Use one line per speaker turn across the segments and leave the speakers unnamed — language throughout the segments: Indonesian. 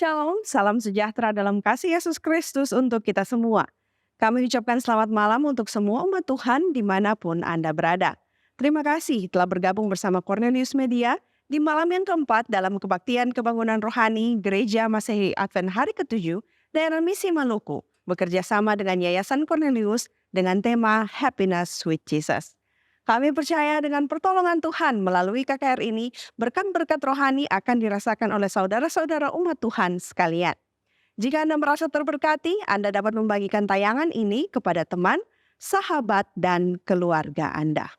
Shalom, salam sejahtera dalam kasih Yesus Kristus untuk kita semua. Kami ucapkan selamat malam untuk semua umat Tuhan dimanapun Anda berada. Terima kasih telah bergabung bersama Cornelius Media di malam yang keempat dalam kebaktian kebangunan rohani Gereja Masehi Advent Hari ke-7 daerah Misi Maluku, bekerja sama dengan Yayasan Cornelius dengan tema Happiness with Jesus. Kami percaya dengan pertolongan Tuhan melalui KKR ini, berkat-berkat rohani akan dirasakan oleh saudara-saudara umat Tuhan sekalian. Jika Anda merasa terberkati, Anda dapat membagikan tayangan ini kepada teman, sahabat, dan keluarga Anda.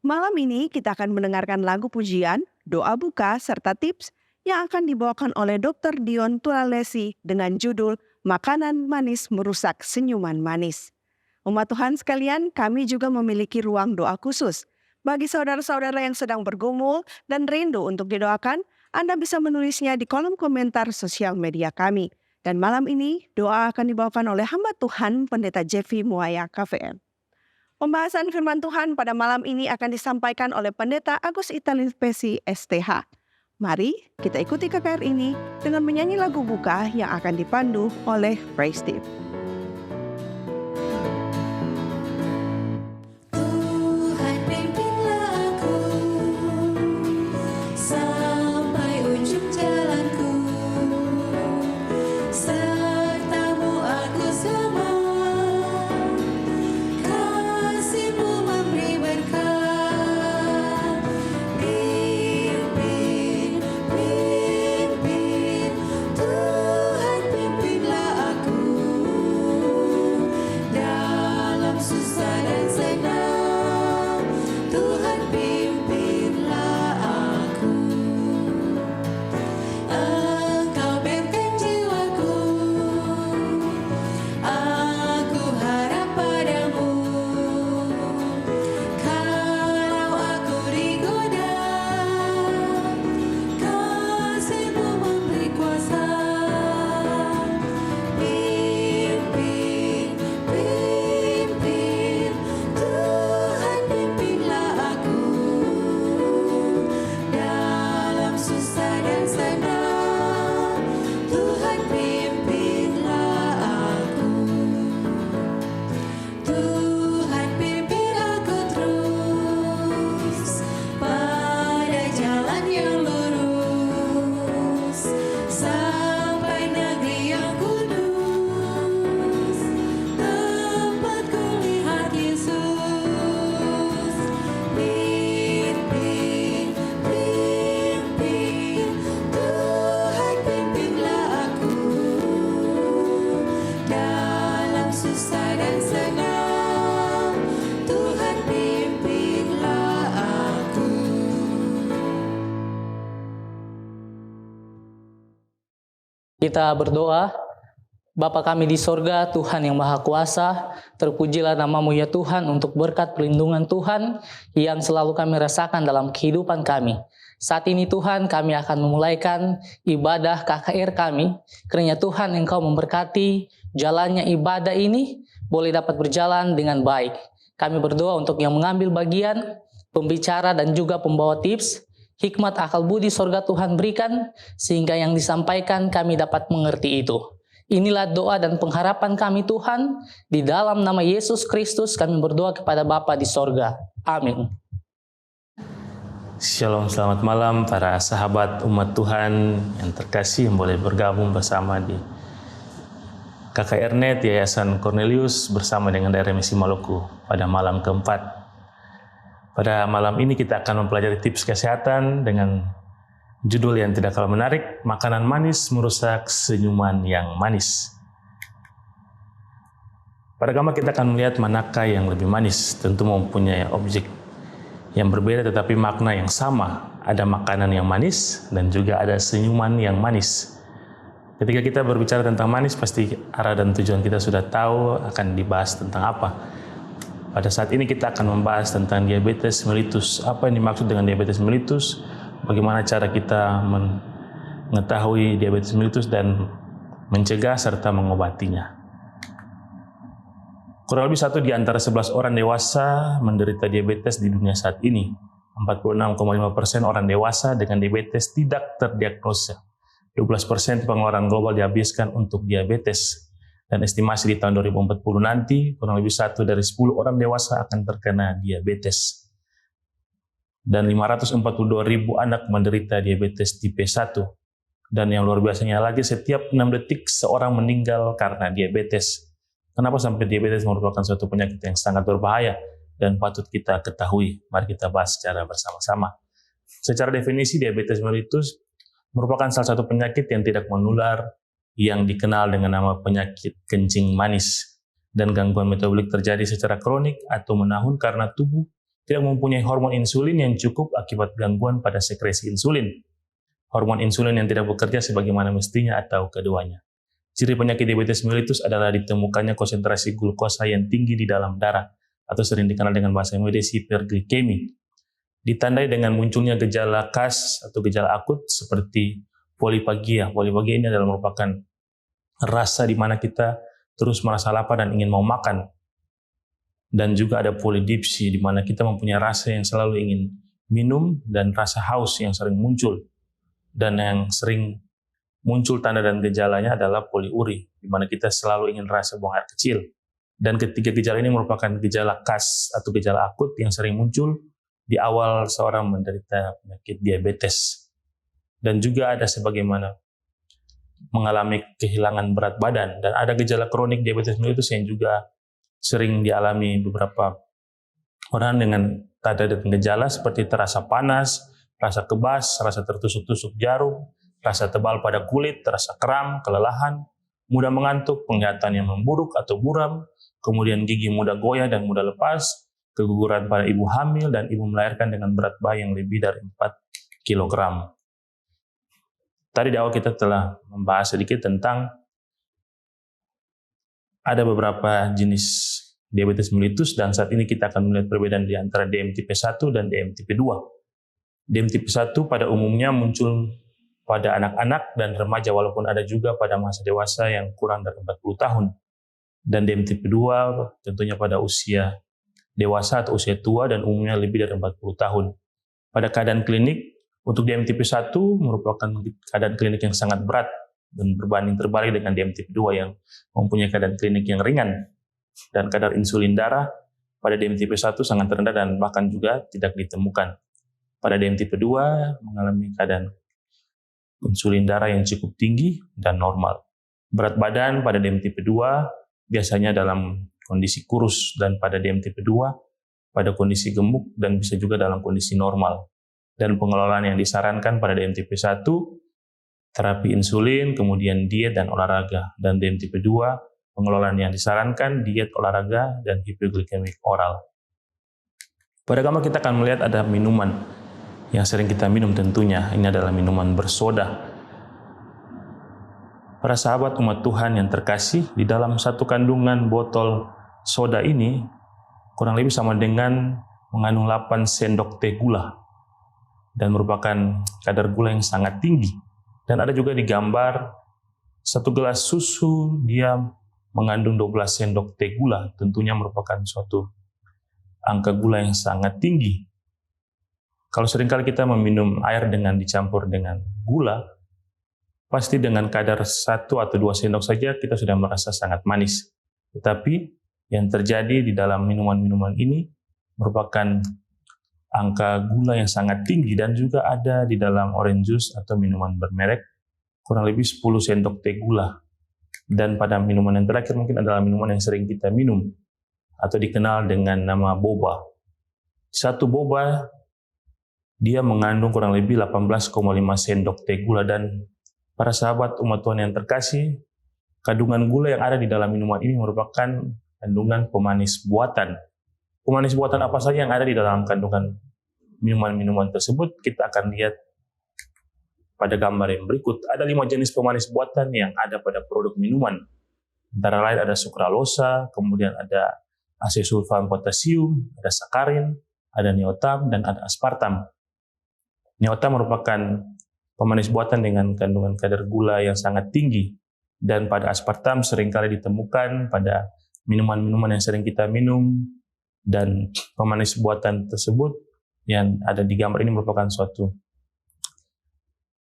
Malam ini kita akan mendengarkan lagu pujian, doa buka, serta tips yang akan dibawakan oleh Dr. Dion Tulalesi dengan judul Makanan Manis Merusak Senyuman Manis. Umat Tuhan sekalian, kami juga memiliki ruang doa khusus. Bagi saudara-saudara yang sedang bergumul dan rindu untuk didoakan, Anda bisa menulisnya di kolom komentar sosial media kami. Dan malam ini, doa akan dibawakan oleh hamba Tuhan, Pendeta Jeffy Muaya KVM. Pembahasan firman Tuhan pada malam ini akan disampaikan oleh Pendeta Agus Italipesi STH. Mari kita ikuti KKR ini dengan menyanyi lagu buka yang akan dipandu oleh Praise Team.
Kita berdoa. Bapa kami di sorga, Tuhan yang Maha Kuasa, terpujilah nama-Mu ya Tuhan untuk berkat perlindungan Tuhan yang selalu kami rasakan dalam kehidupan kami. Saat ini Tuhan, kami akan memulaikan ibadah KKR kami, kiranya Tuhan Engkau memberkati jalannya ibadah ini boleh dapat berjalan dengan baik. Kami berdoa untuk yang mengambil bagian, pembicara dan juga pembawa tips, hikmat akal budi sorga Tuhan berikan, sehingga yang disampaikan kami dapat mengerti itu. Inilah doa dan pengharapan kami Tuhan, di dalam nama Yesus Kristus kami berdoa kepada Bapa di sorga. Amin.
Shalom, selamat malam para sahabat umat Tuhan yang terkasih yang boleh bergabung bersama di KKR-Net Yayasan Cornelius bersama dengan daerah Misi Maluku pada malam keempat. Pada malam ini kita akan mempelajari tips kesehatan dengan judul yang tidak kalah menarik, makanan manis merusak senyuman yang manis. Pada gambar kita akan melihat manakah yang lebih manis, tentu mempunyai objek yang berbeda tetapi makna yang sama. Ada makanan yang manis dan juga ada senyuman yang manis. Ketika kita berbicara tentang manis, pasti arah dan tujuan kita sudah tahu akan dibahas tentang apa. Pada saat ini kita akan membahas tentang diabetes mellitus. Apa yang dimaksud dengan diabetes mellitus? Bagaimana cara kita mengetahui diabetes mellitus dan mencegah serta mengobatinya. Kurang lebih 1 di antara 11 orang dewasa menderita diabetes di dunia saat ini. 46,5% orang dewasa dengan diabetes tidak terdiagnosa. 12% pengeluaran global dihabiskan untuk diabetes. Dan estimasi di tahun 2040 nanti, kurang lebih 1 dari 10 orang dewasa akan terkena diabetes. Dan 542.000 anak menderita diabetes tipe 1. Dan yang luar biasanya lagi, setiap 6 detik seorang meninggal karena diabetes. Kenapa sampai diabetes merupakan suatu penyakit yang sangat berbahaya dan patut kita ketahui? Mari kita bahas secara bersama-sama. Secara definisi, diabetes mellitus merupakan salah satu penyakit yang tidak menular yang dikenal dengan nama penyakit kencing manis. Dan gangguan metabolik terjadi secara kronik atau menahun karena tubuh tidak mempunyai hormon insulin yang cukup akibat gangguan pada sekresi insulin. Hormon insulin yang tidak bekerja sebagaimana mestinya atau keduanya. Ciri penyakit diabetes mellitus adalah ditemukannya konsentrasi glukosa yang tinggi di dalam darah atau sering dikenal dengan bahasa medis hiperglikemi. Ditandai dengan munculnya gejala khas atau gejala akut seperti polipagia. Polipagia ini adalah merupakan rasa di mana kita terus merasa lapar dan ingin mau makan. Dan juga ada polidipsi di mana kita mempunyai rasa yang selalu ingin minum dan rasa haus yang sering muncul. Dan yang sering muncul tanda dan gejalanya adalah poliuri, di mana kita selalu ingin rasa buang air kecil. Dan ketiga gejala ini merupakan gejala khas atau gejala akut yang sering muncul di awal seorang menderita penyakit diabetes. Dan juga ada sebagaimana mengalami kehilangan berat badan. Dan ada gejala kronik diabetes mellitus yang juga sering dialami beberapa orang dengan tanda dan gejala seperti terasa panas, rasa kebas, rasa tertusuk-tusuk jarum, rasa tebal pada kulit, rasa kram, kelelahan, mudah mengantuk, penglihatan yang memburuk atau buram, kemudian gigi mudah goyah dan mudah lepas, keguguran pada ibu hamil dan ibu melahirkan dengan berat bayi yang lebih dari 4 kg. Tadi di awal kita telah membahas sedikit tentang ada beberapa jenis diabetes mellitus dan saat ini kita akan melihat perbedaan di antara DM tipe 1 dan DM tipe 2. DM tipe 1 pada umumnya muncul pada anak-anak dan remaja walaupun ada juga pada masa dewasa yang kurang dari 40 tahun. Dan DM tipe 2 tentunya pada usia dewasa atau usia tua dan umumnya lebih dari 40 tahun. Pada keadaan klinik, untuk DM tipe 1 merupakan keadaan klinik yang sangat berat dan berbanding terbalik dengan DM tipe 2 yang mempunyai keadaan klinik yang ringan. Dan kadar insulin darah pada DM tipe 1 sangat rendah dan bahkan juga tidak ditemukan. Pada DM tipe 2 mengalami keadaan insulin darah yang cukup tinggi dan normal. Berat badan pada DM tipe 2 biasanya dalam kondisi kurus dan pada DM tipe 2 pada kondisi gemuk dan bisa juga dalam kondisi normal. Dan pengelolaan yang disarankan pada DM tipe 1 terapi insulin, kemudian diet dan olahraga. Dan DM tipe 2 pengelolaan yang disarankan diet, olahraga dan hipoglikemik oral. Pada gambar kita akan melihat ada minuman yang sering kita minum tentunya. Ini adalah minuman bersoda. Para sahabat umat Tuhan yang terkasih, di dalam satu kandungan botol soda ini kurang lebih sama dengan mengandung 8 sendok teh gula dan merupakan kadar gula yang sangat tinggi. Dan ada juga digambar satu gelas susu dia mengandung 12 sendok teh gula, tentunya merupakan suatu angka gula yang sangat tinggi. Kalau seringkali kita meminum air dengan dicampur dengan gula, pasti dengan kadar 1 atau 2 sendok saja kita sudah merasa sangat manis. Tetapi yang terjadi di dalam minuman-minuman ini merupakan angka gula yang sangat tinggi dan juga ada di dalam orange juice atau minuman bermerek kurang lebih 10 sendok teh gula. Dan pada minuman yang terakhir mungkin adalah minuman yang sering kita minum atau dikenal dengan nama boba. Satu boba dia mengandung kurang lebih 18,5 sendok teh gula dan para sahabat umat Tuhan yang terkasih, kandungan gula yang ada di dalam minuman ini merupakan kandungan pemanis buatan. Pemanis buatan apa saja yang ada di dalam kandungan minuman-minuman tersebut kita akan lihat pada gambar yang berikut. Ada 5 jenis pemanis buatan yang ada pada produk minuman. Antara lain ada sukralosa, kemudian ada asesulfam potasium, ada sakarin, ada neotam, dan ada aspartam. Neotam merupakan pemanis buatan dengan kandungan kadar gula yang sangat tinggi. Dan pada aspartam seringkali ditemukan pada minuman-minuman yang sering kita minum. Dan pemanis buatan tersebut yang ada di gambar ini merupakan suatu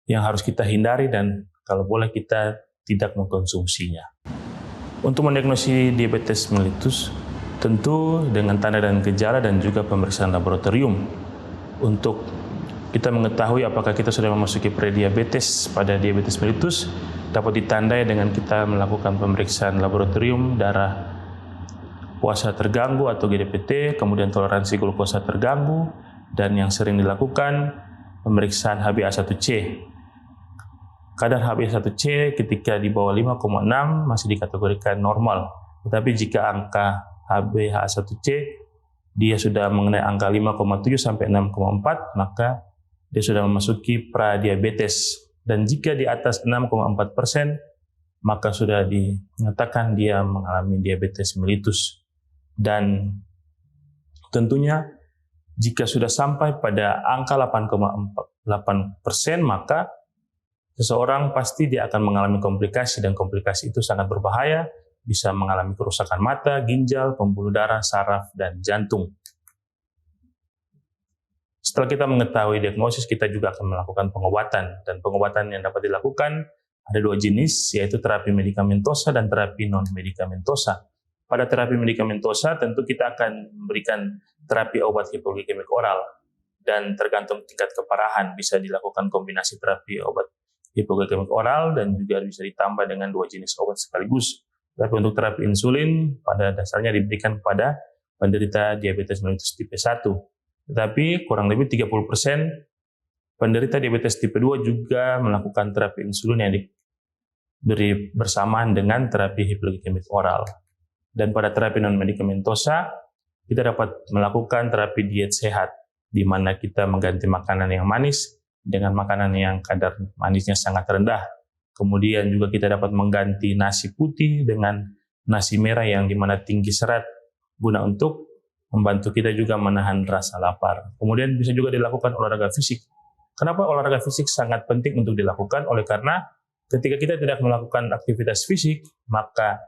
yang harus kita hindari dan kalau boleh kita tidak mengkonsumsinya. Untuk mendiagnosis diabetes mellitus, tentu dengan tanda dan gejala dan juga pemeriksaan laboratorium. Untuk kita mengetahui apakah kita sudah memasuki prediabetes pada diabetes mellitus, dapat ditandai dengan kita melakukan pemeriksaan laboratorium darah puasa terganggu atau GDPT, kemudian toleransi glukosa terganggu, dan yang sering dilakukan pemeriksaan HbA1c. Kadar HbA1c ketika di bawah 5,6 masih dikategorikan normal. Tetapi jika angka HbA1c dia sudah mengenai angka 5,7 sampai 6,4, maka dia sudah memasuki pradiabetes. Dan jika di atas 6,4%, maka sudah dinyatakan dia mengalami diabetes mellitus. Dan tentunya jika sudah sampai pada angka 8,8%, maka seseorang pasti dia akan mengalami komplikasi, dan komplikasi itu sangat berbahaya, bisa mengalami kerusakan mata, ginjal, pembuluh darah, saraf, dan jantung. Setelah kita mengetahui diagnosis, kita juga akan melakukan pengobatan, dan pengobatan yang dapat dilakukan ada 2 jenis, yaitu terapi medikamentosa dan terapi non-medikamentosa. Pada terapi medikamentosa tentu kita akan memberikan terapi obat hipoglikemik oral, dan tergantung tingkat keparahan bisa dilakukan kombinasi terapi obat hipoglikemik oral dan juga bisa ditambah dengan 2 jenis obat sekaligus. Tapi untuk terapi insulin pada dasarnya diberikan pada penderita diabetes mellitus tipe 1. Tetapi kurang lebih 30% penderita diabetes tipe 2 juga melakukan terapi insulin yang diberi bersamaan dengan terapi hipoglikemik oral. Dan pada terapi non-medikamentosa, kita dapat melakukan terapi diet sehat, di mana kita mengganti makanan yang manis dengan makanan yang kadar manisnya sangat rendah. Kemudian juga kita dapat mengganti nasi putih dengan nasi merah yang dimana tinggi serat, guna untuk membantu kita juga menahan rasa lapar. Kemudian bisa juga dilakukan olahraga fisik. Kenapa olahraga fisik sangat penting untuk dilakukan? Oleh karena ketika kita tidak melakukan aktivitas fisik, maka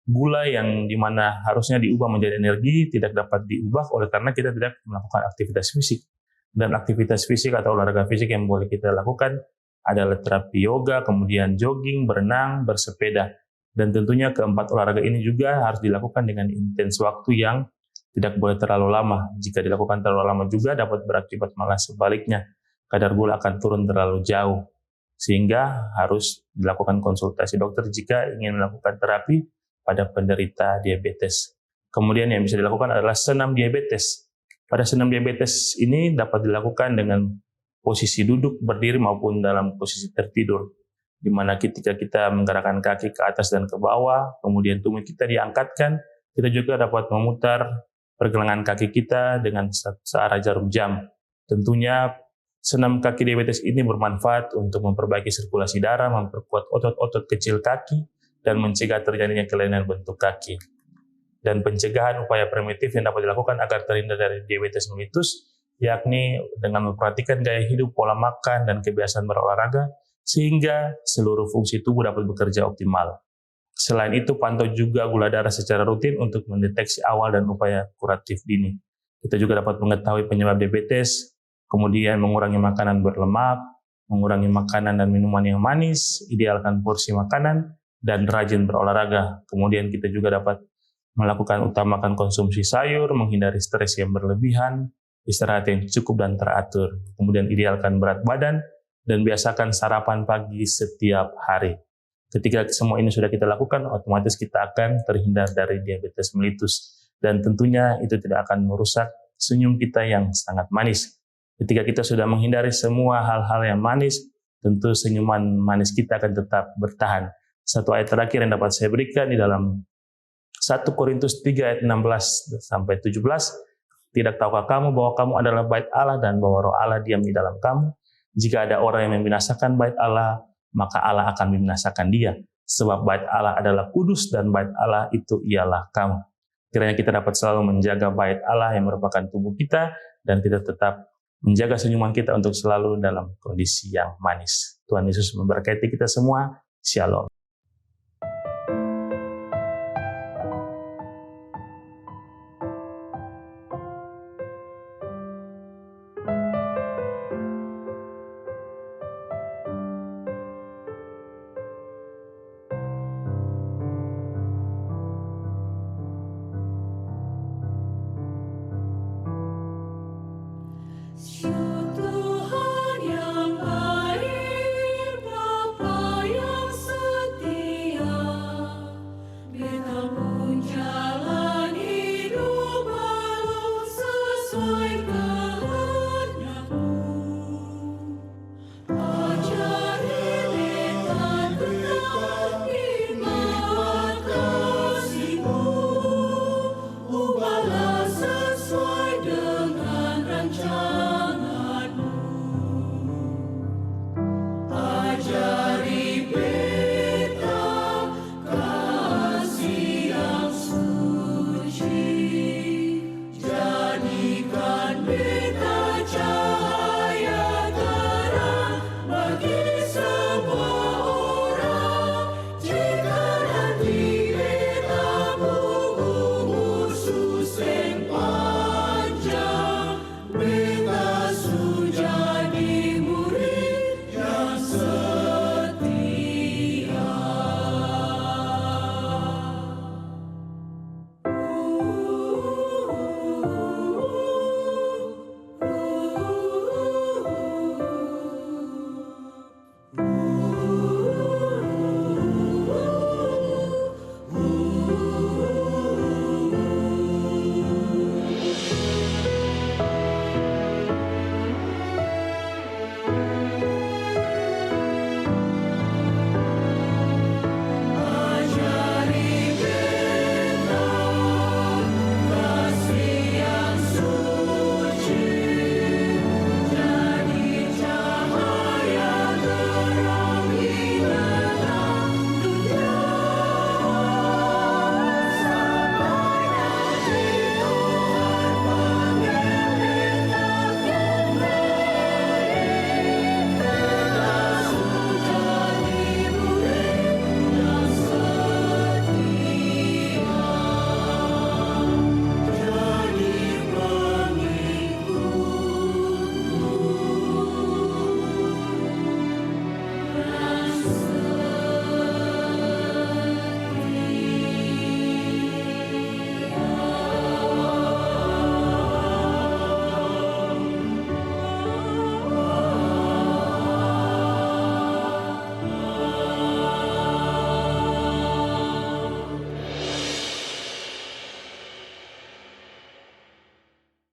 gula yang dimana harusnya diubah menjadi energi tidak dapat diubah oleh karena kita tidak melakukan aktivitas fisik. Dan aktivitas fisik atau olahraga fisik yang boleh kita lakukan adalah terapi yoga, kemudian jogging, berenang, bersepeda. Dan tentunya keempat olahraga ini juga harus dilakukan dengan intens waktu yang tidak boleh terlalu lama. Jika dilakukan terlalu lama juga dapat berakibat malah sebaliknya. Kadar gula akan turun terlalu jauh. Sehingga harus dilakukan konsultasi dokter jika ingin melakukan terapi pada penderita diabetes. Kemudian yang bisa dilakukan adalah senam diabetes. Pada senam diabetes ini dapat dilakukan dengan posisi duduk, berdiri maupun dalam posisi tertidur, di mana ketika kita menggerakkan kaki ke atas dan ke bawah, kemudian tumit kita diangkatkan, kita juga dapat memutar pergelangan kaki kita dengan searah jarum jam. Tentunya senam kaki diabetes ini bermanfaat untuk memperbaiki sirkulasi darah, memperkuat otot-otot kecil kaki, dan mencegah terjadinya kelainan bentuk kaki. Dan pencegahan upaya primitif yang dapat dilakukan agar terhindar dari diabetes mellitus, yakni dengan memperhatikan gaya hidup, pola makan, dan kebiasaan berolahraga, sehingga seluruh fungsi tubuh dapat bekerja optimal. Selain itu, pantau juga gula darah secara rutin untuk mendeteksi awal dan upaya kuratif dini. Kita juga dapat mengetahui penyebab diabetes, kemudian mengurangi makanan berlemak, mengurangi makanan dan minuman yang manis, idealkan porsi makanan, dan rajin berolahraga. Kemudian kita juga dapat utamakan konsumsi sayur, menghindari stres yang berlebihan, istirahat yang cukup dan teratur. Kemudian idealkan berat badan, dan biasakan sarapan pagi setiap hari. Ketika semua ini sudah kita lakukan, otomatis kita akan terhindar dari diabetes mellitus. Dan tentunya itu tidak akan merusak senyum kita yang sangat manis. Ketika kita sudah menghindari semua hal-hal yang manis, tentu senyuman manis kita akan tetap bertahan. Satu ayat terakhir yang dapat saya berikan di dalam 1 Korintus 3 ayat 16-17, tidak tahukah kamu bahwa kamu adalah bait Allah dan bahwa roh Allah diam di dalam kamu? Jika ada orang yang membinasakan bait Allah, maka Allah akan membinasakan dia. Sebab bait Allah adalah kudus dan bait Allah itu ialah kamu. Kiranya kita dapat selalu menjaga bait Allah yang merupakan tubuh kita, dan kita tetap menjaga senyuman kita untuk selalu dalam kondisi yang manis. Tuhan Yesus memberkati kita semua. Shalom.
Tuhan yang baik, Bapa yang setia, Beta pun jalan hidup baru sesuai kehendak-Mu. Ajari Beta tetap nikmat kasih-Mu, ubahlah sesuai dengan rancangan-Mu. Ajari Beta kasih yang suci, jadikan Beta cahaya terang bagi semua orang. Jika nanti Beta berumur suseng panjang, Beta sudah jadi murid yang setia. Ajari Beta kasih yang suci, jadi cahaya terang di dalam dunia. Sampai nanti Tuhan panggil Beta kembali, Beta sudah jadi murid yang setia. Jadi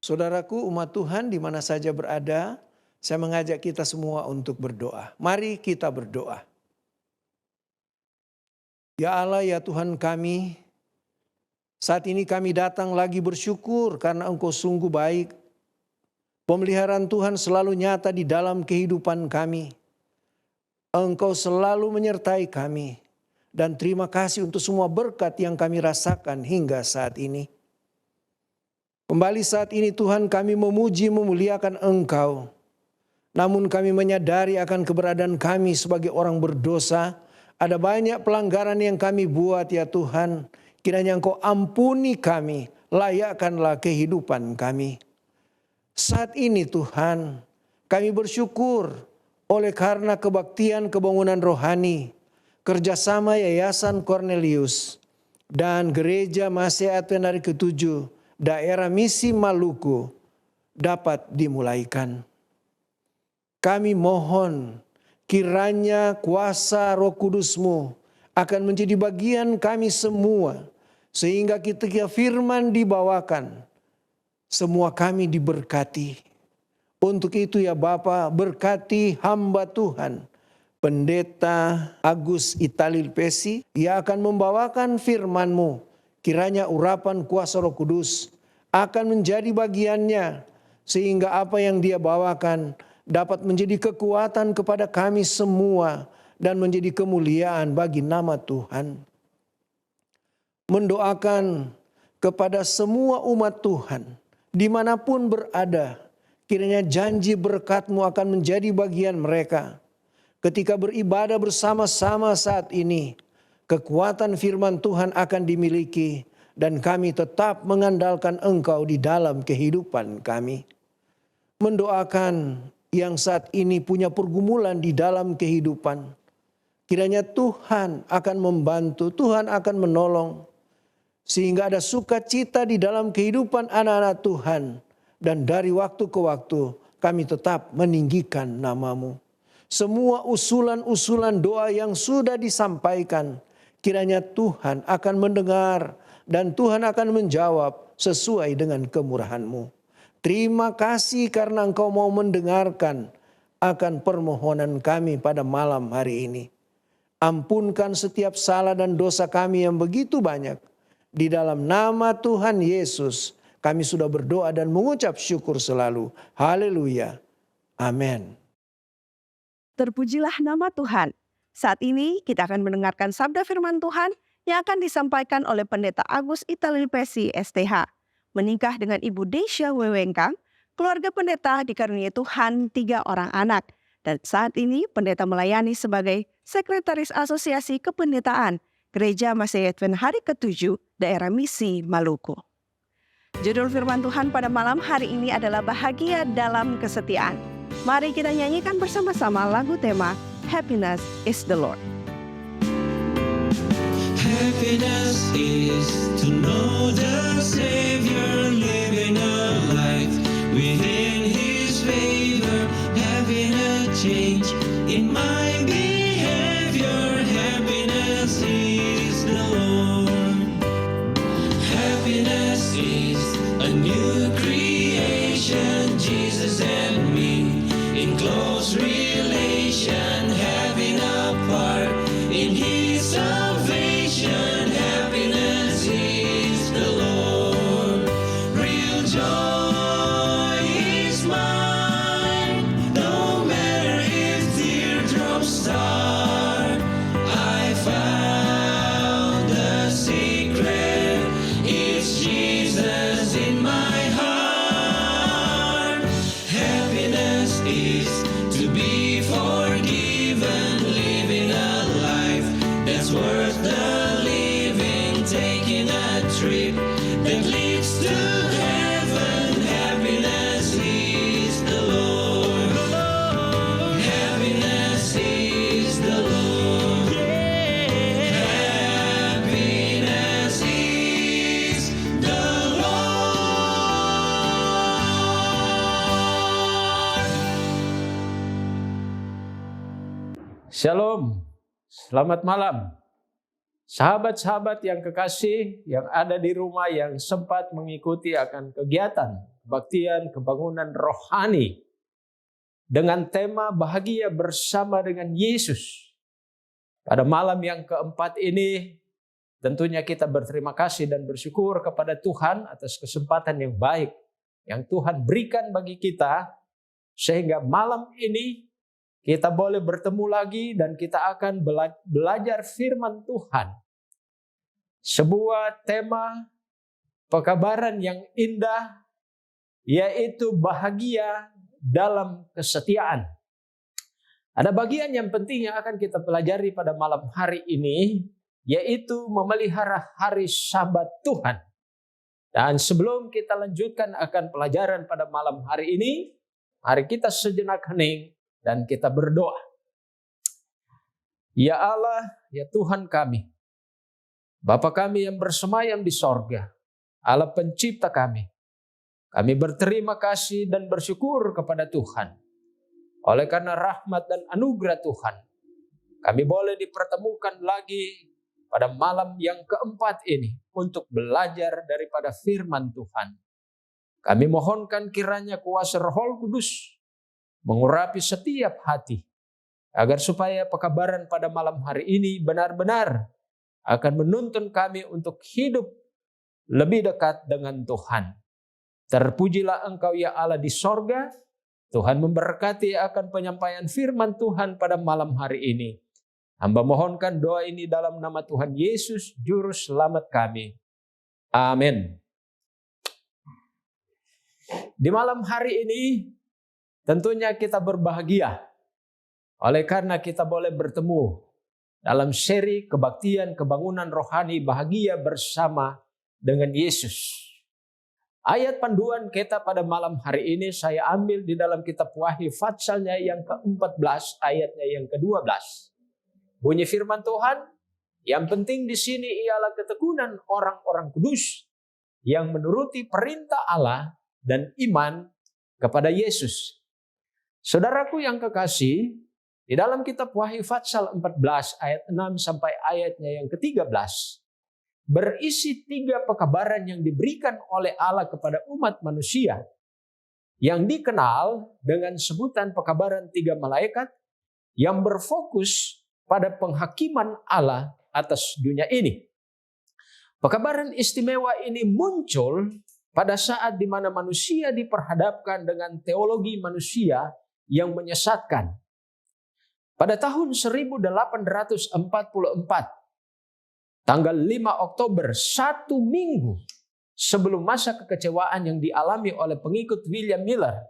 Saudaraku, umat Tuhan di mana saja berada, saya mengajak kita semua untuk berdoa. Mari kita berdoa. Ya Allah, ya Tuhan kami, saat ini kami datang lagi bersyukur karena Engkau sungguh baik. Pemeliharaan Tuhan selalu nyata di dalam kehidupan kami. Engkau selalu menyertai kami. Dan terima kasih untuk semua berkat yang kami rasakan hingga saat ini. Kembali saat ini Tuhan kami memuji memuliakan Engkau. Namun kami menyadari akan keberadaan kami sebagai orang berdosa. Ada banyak pelanggaran yang kami buat ya Tuhan. Kiranya Engkau ampuni kami, layakkanlah kehidupan kami. Saat ini Tuhan kami bersyukur oleh karena kebaktian kebangunan rohani. Kerjasama Yayasan Cornelius dan Gereja Masih Advent Hari ke-7 daerah Misi Maluku dapat dimulaikan. Kami mohon kiranya kuasa Roh Kudus-Mu akan menjadi bagian kami semua. Sehingga ketika firman dibawakan, semua kami diberkati. Untuk itu ya Bapa, berkati hamba Tuhan, Pendeta Agus Italil Pesi, yang akan membawakan firman-Mu. Kiranya urapan kuasa Roh Kudus akan menjadi bagiannya, sehingga apa yang dia bawakan dapat menjadi kekuatan kepada kami semua dan menjadi kemuliaan bagi nama Tuhan. Mendoakan kepada semua umat Tuhan dimanapun berada, kiranya janji berkat-Mu akan menjadi bagian mereka. Ketika beribadah bersama-sama saat ini, kekuatan firman Tuhan akan dimiliki dan kami tetap mengandalkan Engkau di dalam kehidupan kami. Mendoakan yang saat ini punya pergumulan di dalam kehidupan. Kiranya Tuhan akan membantu, Tuhan akan menolong. Sehingga ada sukacita di dalam kehidupan anak-anak Tuhan. Dan dari waktu ke waktu kami tetap meninggikan nama-Mu. Semua usulan-usulan doa yang sudah disampaikan, kiranya Tuhan akan mendengar dan Tuhan akan menjawab sesuai dengan kemurahan-Mu. Terima kasih karena Engkau mau mendengarkan akan permohonan kami pada malam hari ini. Ampunkan setiap salah dan dosa kami yang begitu banyak. Di dalam nama Tuhan Yesus, kami sudah berdoa dan mengucap syukur selalu. Haleluya. Amin.
Terpujilah nama Tuhan. Saat ini kita akan mendengarkan sabda firman Tuhan yang akan disampaikan oleh Pendeta Agus Italipesi STH. Menikah dengan Ibu Desya Wewengkang, keluarga pendeta dikaruniai Tuhan 3 orang anak. Dan saat ini pendeta melayani sebagai Sekretaris Asosiasi Kependetaan Gereja Masih Advent Hari ke-7 Daerah Misi Maluku. Judul firman Tuhan pada malam hari ini adalah bahagia dalam kesetiaan. Mari kita nyanyikan bersama-sama lagu tema Happiness is the Lord.
Happiness is to know the Savior, living a life within His favor, having a change in my behavior. Happiness is the Lord. Happiness is a new creation, Jesus and me in close relation, having a part in His salvation. Happiness is the Lord. Real joy is mine, no matter if teardrops start. I found the secret, it's Jesus in my heart. Happiness is to be forgiven, living a life that's worth the living, taking a trip that leads to heaven. Happiness is the Lord. Happiness is the Lord. Happiness is the Lord.
Shalom, selamat malam. Sahabat-sahabat yang kekasih yang ada di rumah yang sempat mengikuti akan kegiatan kebaktian kebangunan rohani dengan tema bahagia bersama dengan Yesus. Pada malam yang keempat ini tentunya kita berterima kasih dan bersyukur kepada Tuhan atas kesempatan yang baik yang Tuhan berikan bagi kita sehingga malam ini kita boleh bertemu lagi dan kita akan belajar firman Tuhan. Sebuah tema pekabaran yang indah, yaitu bahagia dalam kesetiaan. Ada bagian yang penting yang akan kita pelajari pada malam hari ini, yaitu memelihara hari Sabat Tuhan. Dan sebelum kita lanjutkan akan pelajaran pada malam hari ini, mari kita sejenak hening dan kita berdoa. Ya Allah, ya Tuhan kami, Bapa kami yang bersemayam di sorga, Allah pencipta kami berterima kasih dan bersyukur kepada Tuhan. Oleh karena rahmat dan anugerah Tuhan, kami boleh dipertemukan lagi pada malam yang keempat ini untuk belajar daripada firman Tuhan. Kami mohonkan kiranya kuasa Roh Kudus mengurapi setiap hati, agar supaya pekabaran pada malam hari ini benar-benar akan menuntun kami untuk hidup lebih dekat dengan Tuhan. Terpujilah Engkau ya Allah di sorga. Tuhan memberkati akan penyampaian firman Tuhan pada malam hari ini. Hamba mohonkan doa ini dalam nama Tuhan Yesus, Juru Selamat kami. Amin. Di malam hari ini tentunya kita berbahagia oleh karena kita boleh bertemu dalam seri kebaktian kebangunan rohani bahagia bersama dengan Yesus. Ayat panduan kita pada malam hari ini saya ambil di dalam kitab Wahyu Fatsalnya yang ke-14 ayatnya yang ke-12. Bunyi firman Tuhan, yang penting di sini ialah ketekunan orang-orang kudus yang menuruti perintah Allah dan iman kepada Yesus. Saudaraku yang kekasih, di dalam kitab Wahyu Fatsal 14 ayat 6 sampai ayatnya yang ke-13, berisi 3 pekabaran yang diberikan oleh Allah kepada umat manusia, yang dikenal dengan sebutan pekabaran 3 malaikat yang berfokus pada penghakiman Allah atas dunia ini. Pekabaran istimewa ini muncul pada saat di mana manusia diperhadapkan dengan teologi manusia yang menyesatkan. Pada tahun 1844, tanggal 5 Oktober, 1 minggu sebelum masa kekecewaan yang dialami oleh pengikut William Miller,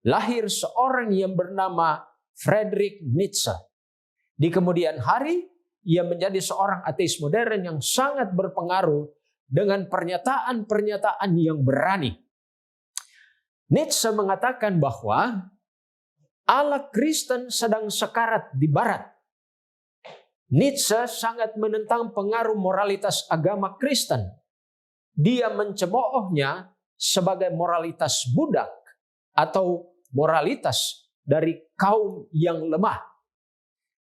lahir seorang yang bernama Friedrich Nietzsche. Di kemudian hari, ia menjadi seorang ateis modern yang sangat berpengaruh dengan pernyataan-pernyataan yang berani. Nietzsche mengatakan bahwa Allah Kristen sedang sekarat di barat. Nietzsche sangat menentang pengaruh moralitas agama Kristen. Dia mencemoohnya sebagai moralitas budak atau moralitas dari kaum yang lemah.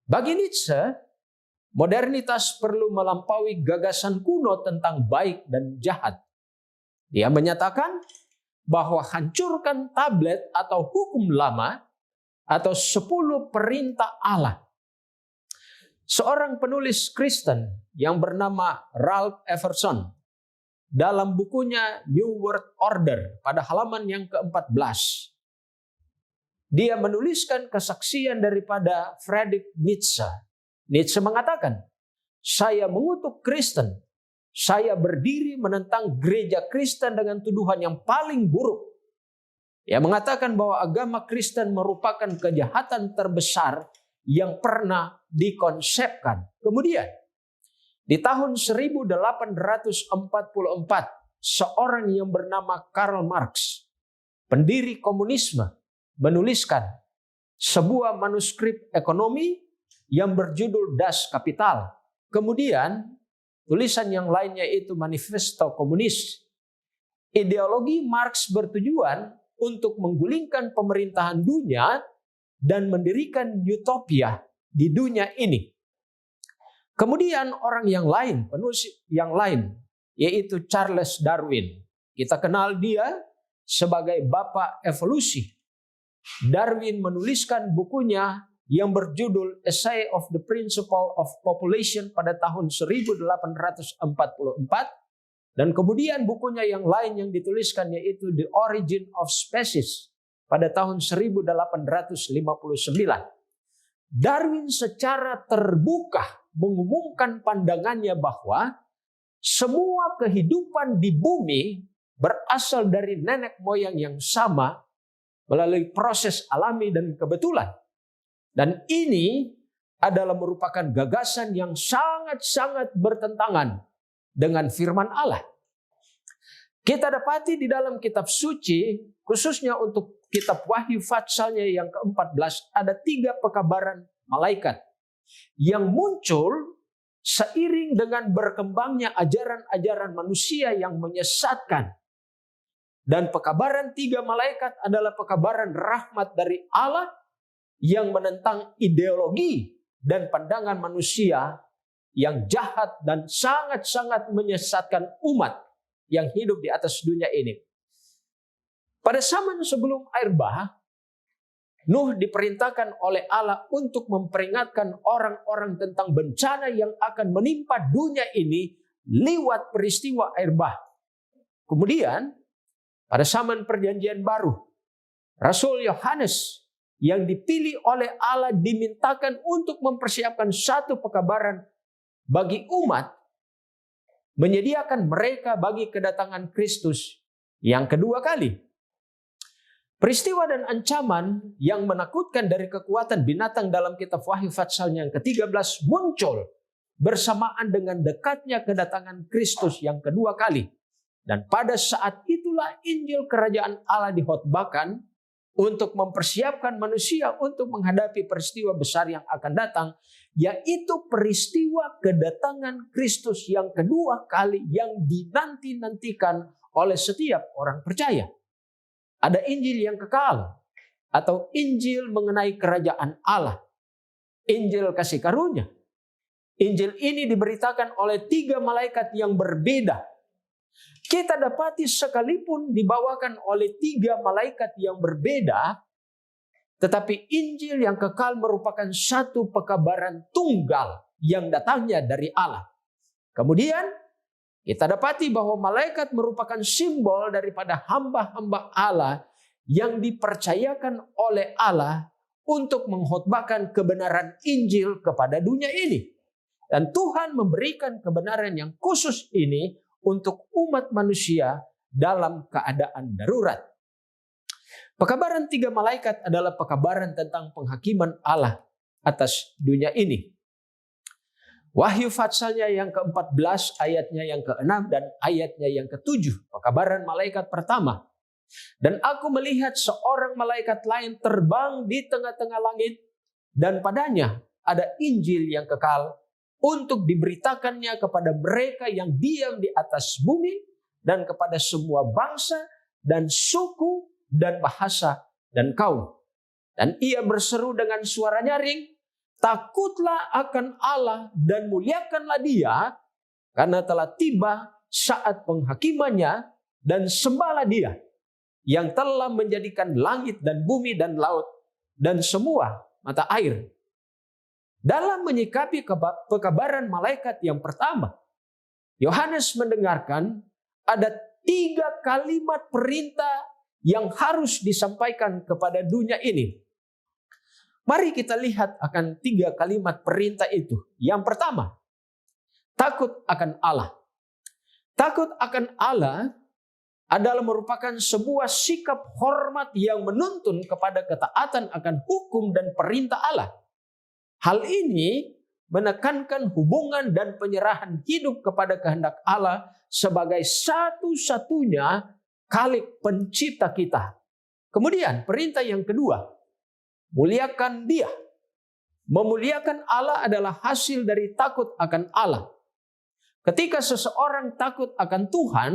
Bagi Nietzsche, modernitas perlu melampaui gagasan kuno tentang baik dan jahat. Dia menyatakan bahwa hancurkan tablet atau hukum lama atau 10 perintah Allah. Seorang penulis Kristen yang bernama Ralph Everson dalam bukunya New World Order pada halaman yang ke-14, dia menuliskan kesaksian daripada Friedrich Nietzsche. Nietzsche mengatakan, "Saya mengutuk Kristen. Saya berdiri menentang gereja Kristen dengan tuduhan yang paling buruk." Ia mengatakan bahwa agama Kristen merupakan kejahatan terbesar yang pernah dikonsepkan. Kemudian, di tahun 1844, seorang yang bernama Karl Marx, pendiri komunisme, menuliskan sebuah manuskrip ekonomi yang berjudul Das Kapital. Kemudian, tulisan yang lainnya itu Manifesto Komunis. Ideologi Marx bertujuan untuk menggulingkan pemerintahan dunia dan mendirikan utopia di dunia ini. Kemudian orang yang lain, penulis yang lain, yaitu Charles Darwin. Kita kenal dia sebagai bapak evolusi. Darwin menuliskan bukunya yang berjudul Essay of the Principle of Population pada tahun 1844. Dan kemudian bukunya yang lain yang dituliskan yaitu The Origin of Species pada tahun 1859. Darwin secara terbuka mengumumkan pandangannya bahwa semua kehidupan di bumi berasal dari nenek moyang yang sama melalui proses alami dan kebetulan. Dan ini adalah merupakan gagasan yang sangat-sangat bertentangan dengan firman Allah. Kita dapati di dalam kitab suci, khususnya untuk kitab Wahyu Fatsalnya yang ke-14, ada 3 pekabaran malaikat yang muncul seiring dengan berkembangnya ajaran-ajaran manusia yang menyesatkan. Dan pekabaran 3 malaikat adalah pekabaran rahmat dari Allah yang menentang ideologi dan pandangan manusia yang jahat dan sangat-sangat menyesatkan umat yang hidup di atas dunia ini. Pada zaman sebelum air bah, Nuh diperintahkan oleh Allah untuk memperingatkan orang-orang tentang bencana yang akan menimpa dunia ini lewat peristiwa air bah. Kemudian, pada zaman perjanjian baru, Rasul Yohanes yang dipilih oleh Allah dimintakan untuk mempersiapkan satu pekabaran bagi umat, menyediakan mereka bagi kedatangan Kristus yang kedua kali. Peristiwa dan ancaman yang menakutkan dari kekuatan binatang dalam kitab Wahyu Fatsalnya yang ke-13 muncul bersamaan dengan dekatnya kedatangan Kristus yang kedua kali. Dan pada saat itulah Injil Kerajaan Allah dihotbahkan untuk mempersiapkan manusia untuk menghadapi peristiwa besar yang akan datang, yaitu peristiwa kedatangan Kristus yang kedua kali yang dinanti-nantikan oleh setiap orang percaya. Ada Injil yang kekal, atau Injil mengenai kerajaan Allah. Injil kasih karunia. Injil ini diberitakan oleh 3 malaikat yang berbeda. Kita dapati sekalipun dibawakan oleh 3 malaikat yang berbeda, tetapi Injil yang kekal merupakan satu pekabaran tunggal yang datangnya dari Allah. Kemudian kita dapati bahwa malaikat merupakan simbol daripada hamba-hamba Allah yang dipercayakan oleh Allah untuk mengkhotbahkan kebenaran Injil kepada dunia ini. Dan Tuhan memberikan kebenaran yang khusus ini untuk umat manusia dalam keadaan darurat. Pekabaran 3 malaikat adalah pekabaran tentang penghakiman Allah atas dunia ini. Wahyu Fatsalnya yang ke-14, ayatnya yang ke-6 dan ayatnya yang ke-7. Pekabaran malaikat pertama. Dan aku melihat seorang malaikat lain terbang di tengah-tengah langit, dan padanya ada Injil yang kekal untuk diberitakannya kepada mereka yang diam di atas bumi dan kepada semua bangsa dan suku dan bahasa dan kaum. Dan ia berseru dengan suara nyaring, takutlah akan Allah dan muliakanlah Dia, karena telah tiba saat penghakimannya, dan sembahlah Dia yang telah menjadikan langit dan bumi dan laut dan semua mata air. Dalam menyikapi pekabaran malaikat yang pertama, Yohanes mendengarkan ada 3 kalimat perintah yang harus disampaikan kepada dunia ini. Mari kita lihat akan 3 kalimat perintah itu. Yang pertama, takut akan Allah. Takut akan Allah adalah merupakan sebuah sikap hormat yang menuntun kepada ketaatan akan hukum dan perintah Allah. Hal ini menekankan hubungan dan penyerahan hidup kepada kehendak Allah sebagai satu-satunya Khalik pencipta kita. Kemudian perintah yang kedua, muliakan Dia. Memuliakan Allah adalah hasil dari takut akan Allah. Ketika seseorang takut akan Tuhan,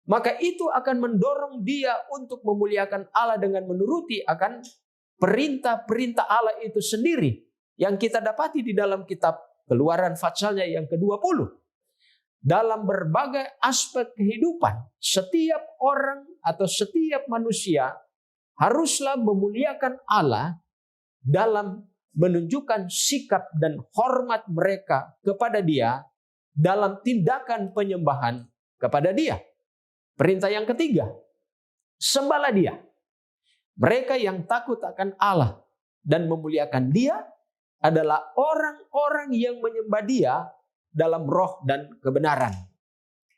maka itu akan mendorong dia untuk memuliakan Allah dengan menuruti akan perintah-perintah Allah itu sendiri yang kita dapati di dalam kitab Keluaran Fatsalnya yang ke-20. Dalam berbagai aspek kehidupan, setiap orang atau setiap manusia haruslah memuliakan Allah dalam menunjukkan sikap dan hormat mereka kepada Dia dalam tindakan penyembahan kepada Dia. Perintah yang ketiga, sembahlah Dia. Mereka yang takut akan Allah dan memuliakan Dia adalah orang-orang yang menyembah Dia dalam roh dan kebenaran.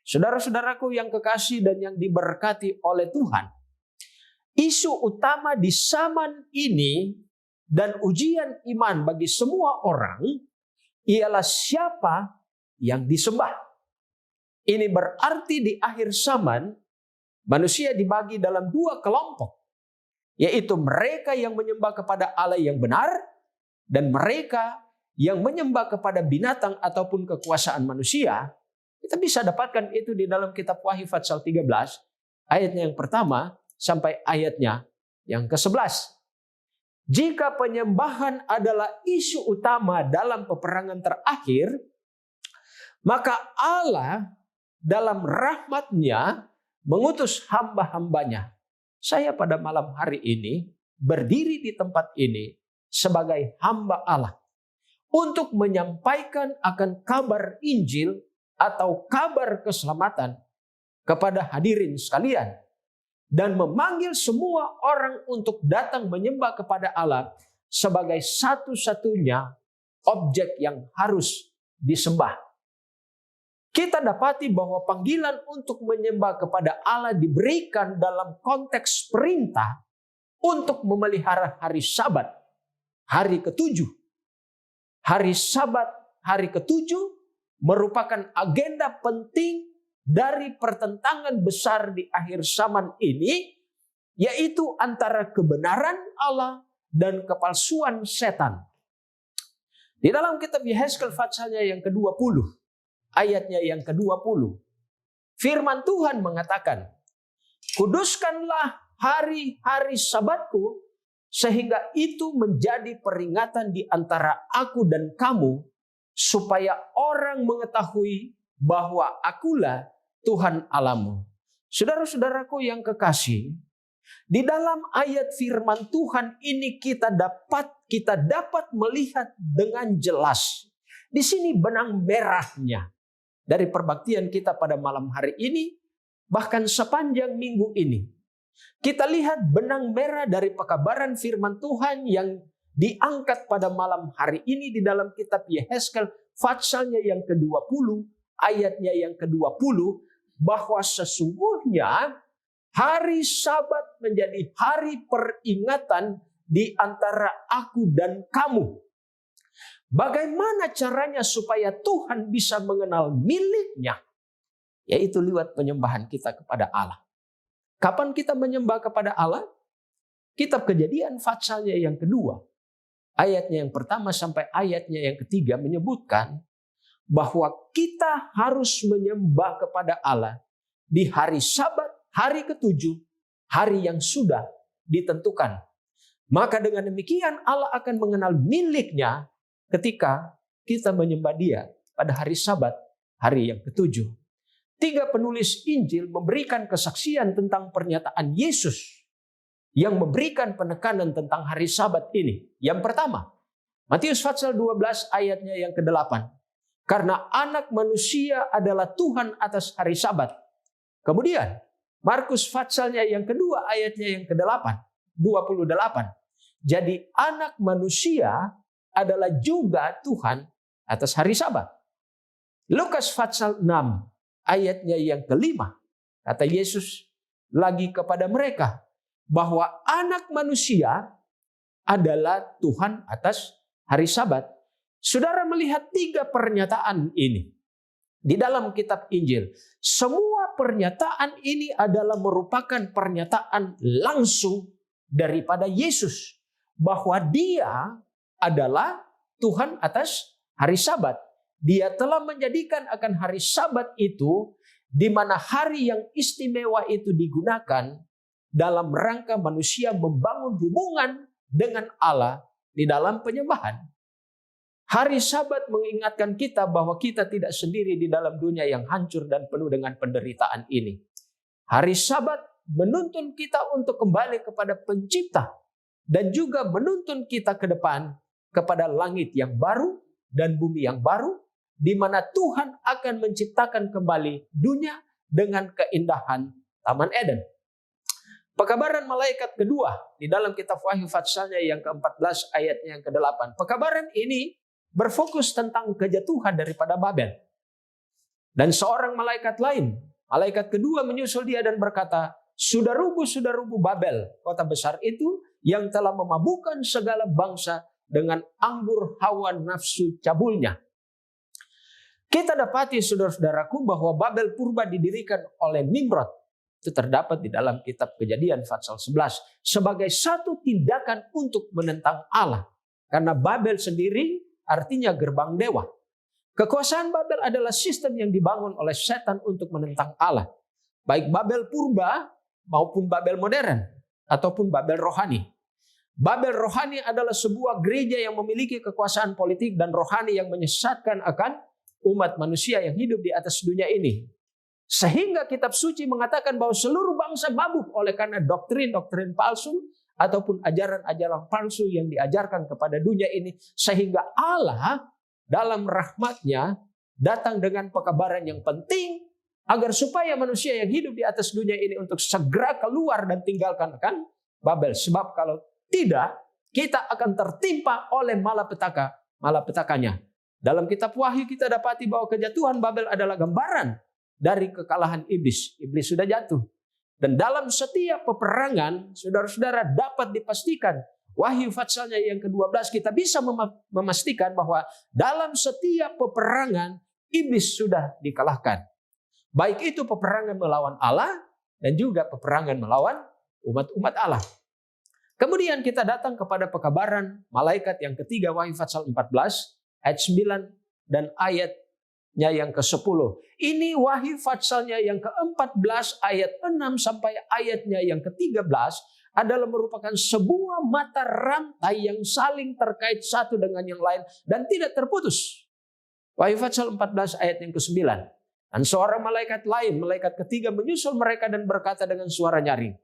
Saudara-saudaraku yang kekasih dan yang diberkati oleh Tuhan, isu utama di zaman ini dan ujian iman bagi semua orang ialah siapa yang disembah. Ini berarti di akhir zaman manusia dibagi dalam 2 kelompok, yaitu mereka yang menyembah kepada Allah yang benar dan mereka yang menyembah kepada binatang ataupun kekuasaan manusia. Kita bisa dapatkan itu di dalam kitab Wahyu Fatsal 13 ayatnya yang pertama sampai ayatnya yang ke-11. Jika penyembahan adalah isu utama dalam peperangan terakhir, maka Allah dalam rahmat-Nya mengutus hamba-hambanya. Saya pada malam hari ini berdiri di tempat ini sebagai hamba Allah untuk menyampaikan akan kabar Injil atau kabar keselamatan kepada hadirin sekalian dan memanggil semua orang untuk datang menyembah kepada Allah sebagai satu-satunya objek yang harus disembah. Kita dapati bahwa panggilan untuk menyembah kepada Allah diberikan dalam konteks perintah untuk memelihara hari Sabat, hari ke-7. Hari Sabat, hari ke-7 merupakan agenda penting dari pertentangan besar di akhir zaman ini, yaitu antara kebenaran Allah dan kepalsuan setan. Di dalam kitab Yehezkel Fatsalnya yang ke-20, ayatnya yang ke-20, firman Tuhan mengatakan, kuduskanlah hari-hari Sabatku sehingga itu menjadi peringatan di antara aku dan kamu, supaya orang mengetahui bahwa akulah Tuhan Allahmu. Saudara-saudaraku yang kekasih, di dalam ayat firman Tuhan ini kita dapat melihat dengan jelas. Di sini benang merahnya dari perbaktian kita pada malam hari ini, bahkan sepanjang minggu ini. Kita lihat benang merah dari pekabaran firman Tuhan yang diangkat pada malam hari ini di dalam kitab Yehezkel, patsalnya yang ke-20, ayatnya yang ke-20, bahwa sesungguhnya hari Sabat menjadi hari peringatan di antara aku dan kamu. Bagaimana caranya supaya Tuhan bisa mengenal miliknya? Yaitu lewat penyembahan kita kepada Allah. Kapan kita menyembah kepada Allah? Kitab Kejadian patsalnya yang kedua, ayatnya yang pertama sampai ayatnya yang ketiga menyebutkan bahwa kita harus menyembah kepada Allah di hari Sabat, hari ke-7, hari yang sudah ditentukan. Maka dengan demikian Allah akan mengenal miliknya ketika kita menyembah Dia pada hari Sabat, hari yang ke-7. 3 penulis Injil memberikan kesaksian tentang pernyataan Yesus yang memberikan penekanan tentang hari Sabat ini. Yang pertama, Matius pasal 12 ayatnya yang ke-8. Karena anak manusia adalah Tuhan atas hari Sabat. Kemudian, Markus patsalnya yang kedua ayatnya yang ke-8, 28. Jadi anak manusia adalah juga Tuhan atas hari Sabat. Lukas pasal 6 ayatnya yang ke-5. Kata Yesus lagi kepada mereka bahwa anak manusia adalah Tuhan atas hari Sabat. Saudara melihat 3 pernyataan ini di dalam kitab Injil. Semua pernyataan ini adalah merupakan pernyataan langsung daripada Yesus bahwa Dia adalah Tuhan atas hari Sabat. Dia telah menjadikan akan hari Sabat itu di mana hari yang istimewa itu digunakan dalam rangka manusia membangun hubungan dengan Allah di dalam penyembahan. Hari Sabat mengingatkan kita bahwa kita tidak sendiri di dalam dunia yang hancur dan penuh dengan penderitaan ini. Hari Sabat menuntun kita untuk kembali kepada Pencipta dan juga menuntun kita ke depan kepada langit yang baru dan bumi yang baru, di mana Tuhan akan menciptakan kembali dunia dengan keindahan Taman Eden. Pekabaran malaikat kedua di dalam kitab Wahyu patsalnya yang ke-14 ayatnya yang ke-8. Pekabaran ini berfokus tentang kejatuhan daripada Babel. Dan seorang malaikat lain, malaikat kedua menyusul dia dan berkata, sudah rubuh Babel, kota besar itu yang telah memabukkan segala bangsa dengan anggur hawa nafsu cabulnya. Kita dapati saudara-saudaraku bahwa Babel purba didirikan oleh Nimrod. Itu terdapat di dalam kitab Kejadian pasal 11. Sebagai satu tindakan untuk menentang Allah. Karena Babel sendiri artinya gerbang dewa. Kekuasaan Babel adalah sistem yang dibangun oleh setan untuk menentang Allah. Baik Babel purba maupun Babel modern. Ataupun Babel rohani. Babel rohani adalah sebuah gereja yang memiliki kekuasaan politik dan rohani yang menyesatkan akan umat manusia yang hidup di atas dunia ini. Sehingga kitab suci mengatakan bahwa seluruh bangsa mabuk oleh karena doktrin-doktrin palsu ataupun ajaran-ajaran palsu yang diajarkan kepada dunia ini. Sehingga Allah dalam rahmatnya datang dengan pekabaran yang penting agar supaya manusia yang hidup di atas dunia ini untuk segera keluar dan tinggalkan akan Babel. Sebab kalau tidak, kita akan tertimpa oleh malapetakanya. Dalam kitab Wahyu kita dapati bahwa kejatuhan Babel adalah gambaran dari kekalahan iblis. Iblis sudah jatuh. Dan dalam setiap peperangan, saudara-saudara dapat dipastikan, Wahyu patsalnya yang ke-12 kita bisa memastikan bahwa dalam setiap peperangan, iblis sudah dikalahkan. Baik itu peperangan melawan Allah dan juga peperangan melawan umat-umat Allah. Kemudian kita datang kepada pekabaran malaikat yang ketiga, Wahyu pasal 14, ayat 9 dan ayatnya yang ke-10. Ini Wahyu patsalnya yang ke-14 ayat 6 sampai ayatnya yang ke-13 adalah merupakan sebuah mata rantai yang saling terkait satu dengan yang lain dan tidak terputus. Wahyu pasal 14 ayat yang ke-9. Dan seorang malaikat lain, malaikat ketiga menyusul mereka dan berkata dengan suara nyaring,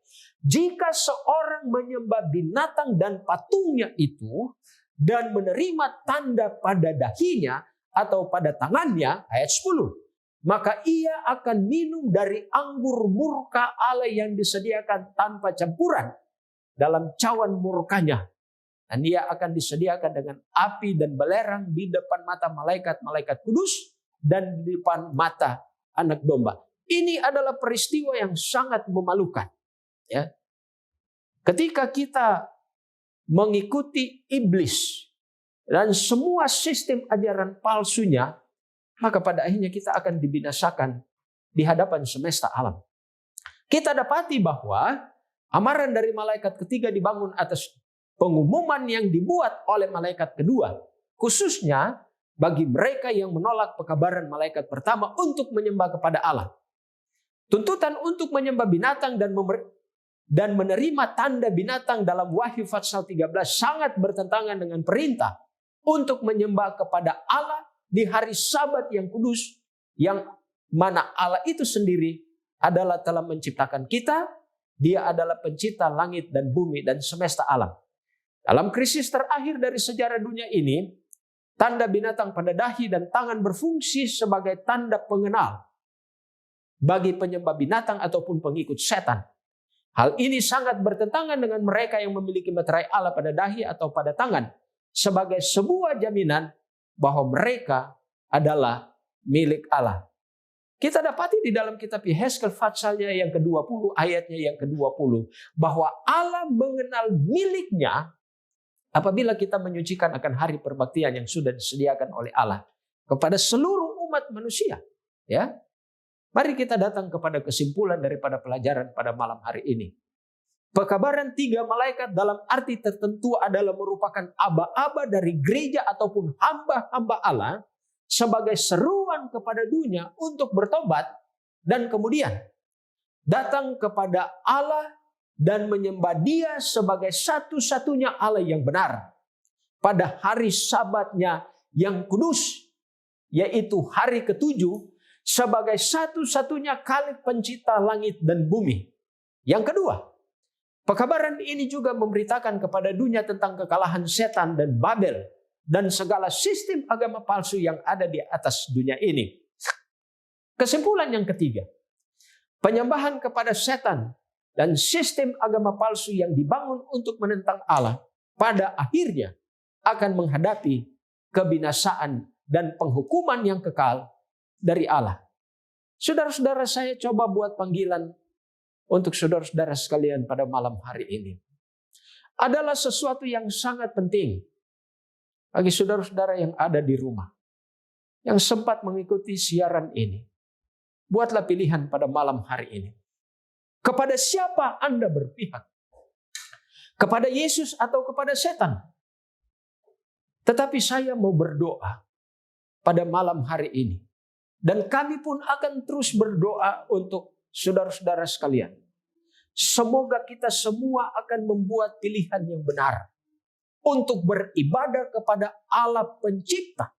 jika seorang menyembah binatang dan patungnya itu dan menerima tanda pada dahinya atau pada tangannya, ayat 10, maka ia akan minum dari anggur murka Allah yang disediakan tanpa campuran dalam cawan murkanya. Dan ia akan disediakan dengan api dan belerang di depan mata malaikat-malaikat kudus dan di depan mata anak domba. Ini adalah peristiwa yang sangat memalukan. Ya. Ketika kita mengikuti iblis dan semua sistem ajaran palsunya, maka pada akhirnya kita akan dibinasakan di hadapan semesta alam. Kita dapati bahwa amaran dari malaikat ketiga dibangun atas pengumuman yang dibuat oleh malaikat kedua, khususnya bagi mereka yang menolak pekabaran malaikat pertama untuk menyembah kepada Allah. Tuntutan untuk menyembah binatang dan menerima tanda binatang dalam Wahyu pasal 13 sangat bertentangan dengan perintah untuk menyembah kepada Allah di hari Sabat yang kudus, yang mana Allah itu sendiri adalah telah menciptakan kita. Dia adalah pencipta langit dan bumi dan semesta alam. Dalam krisis terakhir dari sejarah dunia ini, tanda binatang pada dahi dan tangan berfungsi sebagai tanda pengenal bagi penyembah binatang ataupun pengikut setan. Hal ini sangat bertentangan dengan mereka yang memiliki meterai Allah pada dahi atau pada tangan sebagai sebuah jaminan bahwa mereka adalah milik Allah. Kita dapati di dalam kitab Yehezkel pasalnya yang ke-20, ayatnya yang ke-20, bahwa Allah mengenal miliknya apabila kita menyucikan akan hari perbaktian yang sudah disediakan oleh Allah kepada seluruh umat manusia. Ya, mari kita datang kepada kesimpulan daripada pelajaran pada malam hari ini. Pekabaran 3 malaikat dalam arti tertentu adalah merupakan aba-aba dari gereja ataupun hamba-hamba Allah sebagai seruan kepada dunia untuk bertobat dan kemudian datang kepada Allah dan menyembah Dia sebagai satu-satunya Allah yang benar pada hari Sabatnya yang kudus, yaitu hari ke-7 sebagai satu-satunya Khalik pencipta langit dan bumi. Yang kedua, pekabaran ini juga memberitakan kepada dunia tentang kekalahan setan dan Babel dan segala sistem agama palsu yang ada di atas dunia ini. Kesimpulan yang ketiga, penyembahan kepada setan dan sistem agama palsu yang dibangun untuk menentang Allah pada akhirnya akan menghadapi kebinasaan dan penghukuman yang kekal dari Allah. Saudara-saudara, saya coba buat panggilan untuk saudara-saudara sekalian pada malam hari ini. Adalah sesuatu yang sangat penting bagi saudara-saudara yang ada di rumah, yang sempat mengikuti siaran ini. Buatlah pilihan pada malam hari ini. Kepada siapa Anda berpihak? Kepada Yesus atau kepada setan? Tetapi saya mau berdoa pada malam hari ini. Dan kami pun akan terus berdoa untuk saudara-saudara sekalian. Semoga kita semua akan membuat pilihan yang benar untuk beribadah kepada Allah pencipta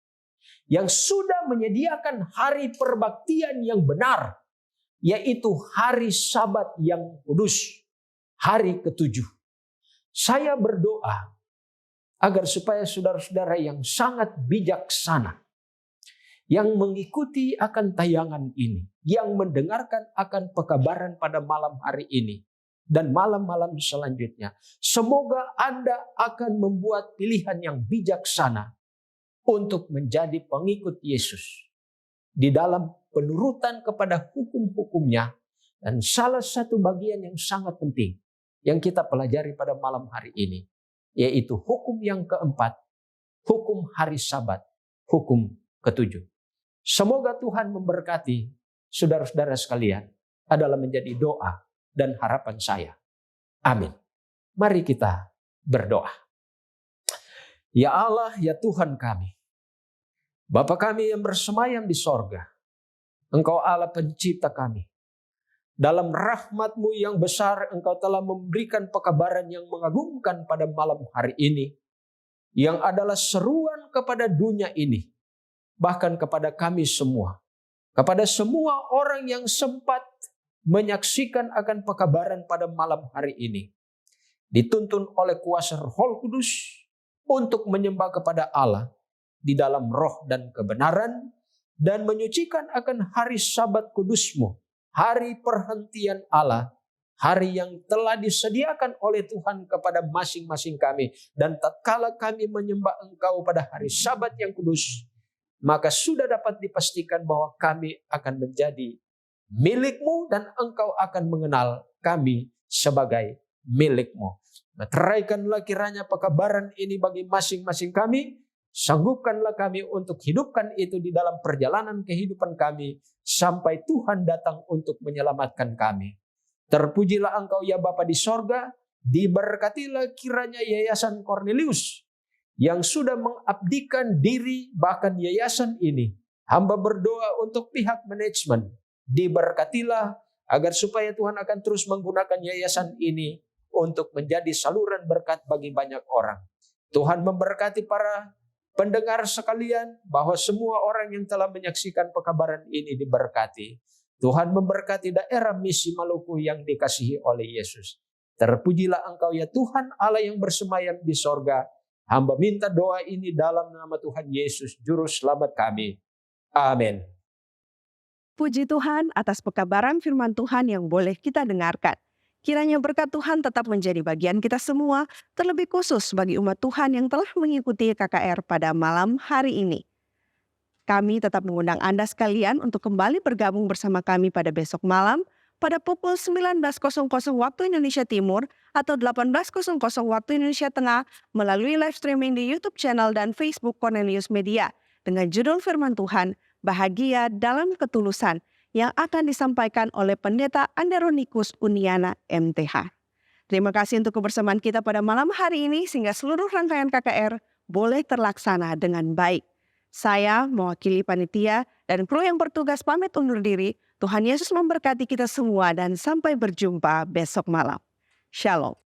yang sudah menyediakan hari perbaktian yang benar, yaitu hari Sabat yang kudus, hari ke-7. Saya berdoa agar supaya saudara-saudara yang sangat bijaksana, yang mengikuti akan tayangan ini, yang mendengarkan akan pekabaran pada malam hari ini, dan malam-malam selanjutnya, semoga Anda akan membuat pilihan yang bijaksana untuk menjadi pengikut Yesus di dalam penurutan kepada hukum-hukumnya. Dan salah satu bagian yang sangat penting yang kita pelajari pada malam hari ini, yaitu hukum yang keempat, hukum hari Sabat, hukum ke-7. Semoga Tuhan memberkati saudara-saudara sekalian adalah menjadi doa dan harapan saya. Amin. Mari kita berdoa. Ya Allah, ya Tuhan kami, Bapa kami yang bersemayam di sorga, Engkau Allah pencipta kami. dalam rahmat-Mu yang besar Engkau telah memberikan pekabaran yang mengagumkan pada malam hari ini, yang adalah seruan kepada dunia ini, bahkan kepada kami semua, kepada semua orang yang sempat menyaksikan akan pekabaran pada malam hari ini. Dituntun oleh kuasa Roh Kudus untuk menyembah kepada Allah di dalam roh dan kebenaran, dan menyucikan akan hari Sabat kudus-Mu, hari perhentian Allah, hari yang telah disediakan oleh Tuhan kepada masing-masing kami. Dan tatkala kami menyembah Engkau pada hari Sabat yang kudus, maka sudah dapat dipastikan bahwa kami akan menjadi milik-Mu dan Engkau akan mengenal kami sebagai milik-Mu. Meteraikanlah kiranya pekabaran ini bagi masing-masing kami. Sanggupkanlah kami untuk hidupkan itu di dalam perjalanan kehidupan kami sampai Tuhan datang untuk menyelamatkan kami. Terpujilah Engkau ya Bapa di sorga. Diberkatilah kiranya Yayasan Cornelius yang sudah mengabdikan diri, bahkan yayasan ini. Hamba berdoa untuk pihak manajemen. Diberkatilah agar supaya Tuhan akan terus menggunakan yayasan ini untuk menjadi saluran berkat bagi banyak orang. Tuhan memberkati para pendengar sekalian, bahwa semua orang yang telah menyaksikan pekabaran ini diberkati. Tuhan memberkati daerah Misi Maluku yang dikasihi oleh Yesus. Terpujilah Engkau ya Tuhan Allah yang bersemayam di sorga. Hamba minta doa ini dalam nama Tuhan Yesus, Juru Selamat kami. Amin.
Puji Tuhan atas pekabaran firman Tuhan yang boleh kita dengarkan. Kiranya berkat Tuhan tetap menjadi bagian kita semua, terlebih khusus bagi umat Tuhan yang telah mengikuti KKR pada malam hari ini. Kami tetap mengundang Anda sekalian untuk kembali bergabung bersama kami pada besok malam pada pukul 19.00 waktu Indonesia Timur atau 18.00 waktu Indonesia Tengah melalui live streaming di YouTube channel dan Facebook Cornelius Media dengan judul Firman Tuhan, Bahagia dalam Ketulusan, yang akan disampaikan oleh Pendeta Anderonikus Uniana MTH. Terima kasih untuk kebersamaan kita pada malam hari ini sehingga seluruh rangkaian KKR boleh terlaksana dengan baik. Saya mewakili panitia dan kru yang bertugas pamit undur diri. Tuhan Yesus memberkati kita semua dan sampai berjumpa besok malam. Shalom.